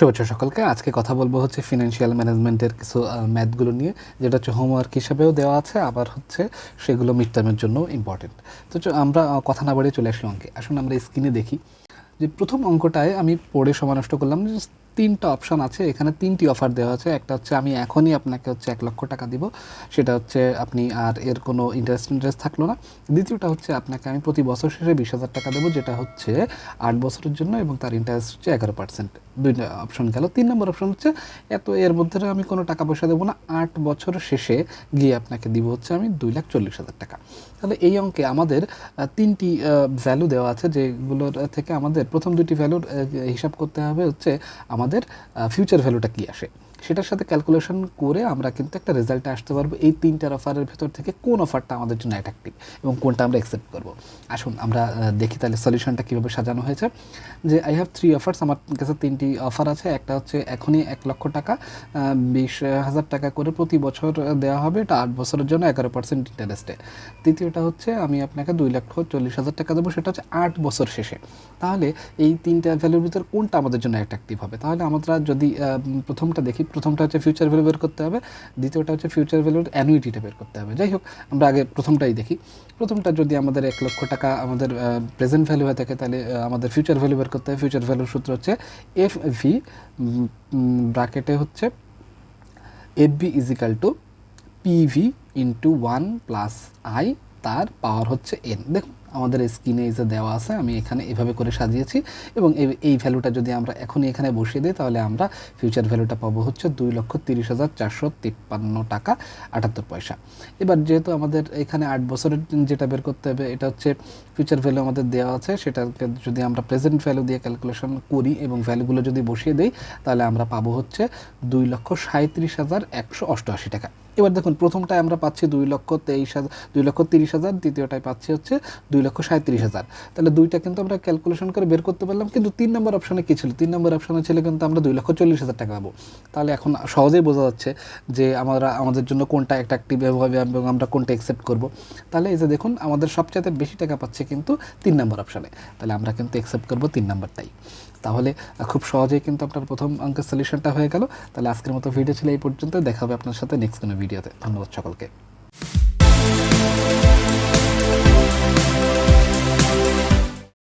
শুভেচ্ছা সকলকে। আজকে কথা বলবো হচ্ছে ফিনান্সিয়াল ম্যানেজমেন্টের কিছু ম্যাথগুলো নিয়ে, যেটা হচ্ছে হোমওয়ার্ক হিসাবেও দেওয়া আছে, আবার হচ্ছে সেগুলো মিড টার্মের জন্য ইম্পর্টেন্ট। তো আমরা কথা না বাড়িয়ে চলে আসি অঙ্কে। আসুন আমরা স্ক্রিনে দেখি যে প্রথম অঙ্কটায় আমি পড়ে সময় নষ্ট করলাম। তিনটা অপশান আছে, এখানে তিনটি অফার দেওয়া আছে। একটা হচ্ছে আমি এখনই আপনাকে হচ্ছে 1,00,000 টাকা দিব, সেটা হচ্ছে আপনি আর এর কোনো ইন্টারেস্ট থাকলো না। দ্বিতীয়টা হচ্ছে আপনাকে আমি প্রতি বছর শেষে 20,000 টাকা দেবো, যেটা হচ্ছে 8 বছরের জন্য এবং তার ইন্টারেস্ট হচ্ছে 11%। দুইটা অপশন গেল। 3 নম্বর অপশন হচ্ছে এর মধ্যে আমি কোনো টাকা পয়সা দেবো না, 8 বছর শেষে গিয়ে আপনাকে দিব হচ্ছে আমি 2,40,000 টাকা। তাহলে এই অঙ্কে আমাদের তিনটি ভ্যালু দেওয়া আছে, যেগুলোর থেকে আমাদের প্রথম দুটি ভ্যালুর হিসাব করতে হবে হচ্ছে আমাদের ফিউচার ভ্যালুটা কী আসে, সেটার সাথে ক্যালকুলেশন করে আমরা কিন্তু একটা রেজাল্টে আসতে পারবো এই তিনটার অফারের ভেতর থেকে কোন অফারটা আমাদের জন্য অ্যাট্রাক্টিভ এবং কোনটা আমরা অ্যাকসেপ্ট করব। আসুন আমরা দেখি তাহলে সলিউশনটা কীভাবে সাজানো হয়েছে। যে আই হ্যাভ 3 অফার্স, আমার কাছে 3টি অফার আছে। একটা হচ্ছে এখনই 1,00,000 টাকা 20,000 টাকা করে প্রতি বছর দেওয়া হবে, এটা 8 বছরের জন্য 11% ইন্টারেস্টে। দ্বিতীয়টা হচ্ছে আমি আপনাকে 2,40,000 টাকা দেবো, সেটা হচ্ছে 8 বছর শেষে। তাহলে এই তিনটা ভ্যালুর ভিতর কোনটা আমাদের জন্য অ্যাট্রাক্টিভ হবে? তাহলে আমরা যদি প্রথমটা দেখি, প্রথমটা হচ্ছে ফিউচার ভ্যালু বের করতে হবে, দ্বিতীয়টা হচ্ছে ফিউচার ভ্যালুর অ্যানুইটিটা বের করতে হবে। যাই হোক, আমরা আগে প্রথমটাই দেখি। প্রথমটা যদি আমাদের 1,00,000 টাকা আমাদের প্রেজেন্ট ভ্যালু হয়ে থাকে, তাহলে আমাদের ফিউচার ভ্যালু বের করতে হবে। ফিউচার ভ্যালুর সূত্র হচ্ছে এফ ভি ব্র্যাকেটে হচ্ছে F B is equal to PV into 1 plus I, তার পাওয়ার হচ্ছে এন। দেখুন আমাদের স্ক্রিনে এই যে দেওয়া আছে, আমি এখানে এভাবে করে সাজিয়েছি এবং এই ভ্যালুটা যদি আমরা এখনই এখানে বসিয়ে দিই, তাহলে আমরা ফিউচার ভ্যালুটা পাবো হচ্ছে 2,30,453 টাকা 78 পয়সা। এবার যেহেতু আমাদের এখানে 8 বছরের যেটা বের করতে হবে, এটা হচ্ছে ফিউচার ভ্যালু আমাদের দেওয়া আছে, সেটাকে যদি আমরা প্রেজেন্ট ভ্যালু দিয়ে ক্যালকুলেশন করি এবং ভ্যালুগুলো যদি বসিয়ে দিই, তাহলে আমরা পাবো হচ্ছে 2,37,188 টাকা। এবার দেখুন প্রথমটায় আমরা পাচ্ছি 2,30,000, দ্বিতীয়টায় পাচ্ছি হচ্ছে 2,37,000। তাহলে দুইটা কিন্তু আমরা ক্যালকুলেশন করে বের করতে পারলাম, কিন্তু 3 নম্বর অপশানে কী ছিল? 3 নম্বর অপশানে ছিল কিন্তু আমরা 2,40,000 টাকা পাবো। তাহলে এখন সহজেই বোঝা যাচ্ছে যে আমাদের জন্য কোনটা অ্যাট্রাক্টিভ হবে এবং আমরা কোনটা অ্যাকসেপ্ট করব। তাহলে এই যে দেখুন আমাদের সবচেয়ে বেশি টাকা পাচ্ছে কিন্তু 3 নম্বর অপশানে, তাহলে আমরা কিন্তু অ্যাকসেপ্ট করব 3 নম্বরটাই। তাহলে খুব সহজেই কিন্তু আপনার প্রথম অঙ্কের সলিউশনটা হয়ে গেল। তাহলে আজকের মতো ভিডিও ছিল এই পর্যন্ত। দেখা হবে আপনার সাথে নেক্সট কোনো ভিডিওতে। ধন্যবাদ সকলকে।